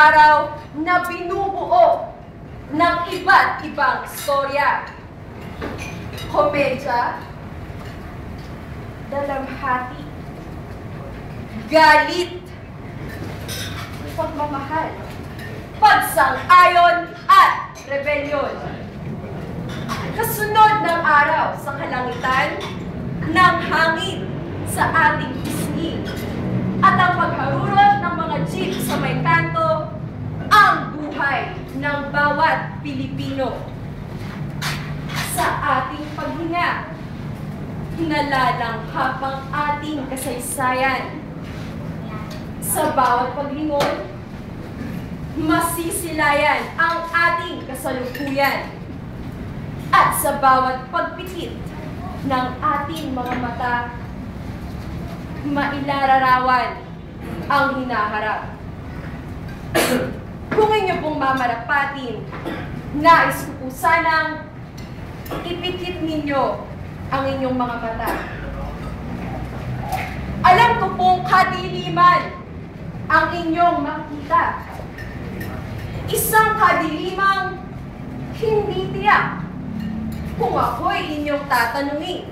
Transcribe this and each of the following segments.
araw na binubuo ng iba't ibang istorya. Komedya, dalamhati, galit, pagmamahal, pagsang-ayon at rebelyon. Kasunod ng araw sa kalangitan, ng hangin sa ating pisngi, at ang pagharurot ng mga jeep sa may kanto, ang buhay ng bawat Pilipino. Sa ating paghinga, nalalanghap ang ating kasaysayan. Sa bawat paglingon, masisilayan ang ating kasalukuyan. At sa bawat pagpikit ng ating mga mata, mailararawan ang hinaharap. Kung inyo pong mamarapatin, nais ko po sanang ipikit ninyo ang inyong mga mata. Alam ko pong kadiliman ang inyong makita. Isang kadilimang hindi tiyak kung ako'y inyong tatanungin.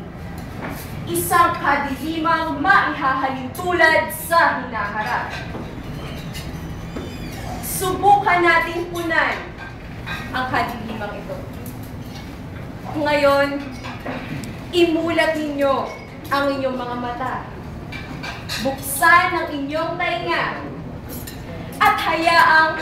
Isang kadilimang maihahalin tulad sa hinaharap. Subukan natin punan ang kadilimang ito. Ngayon, imulat ninyo ang inyong mga mata. Buksan ang inyong tainga at hayaang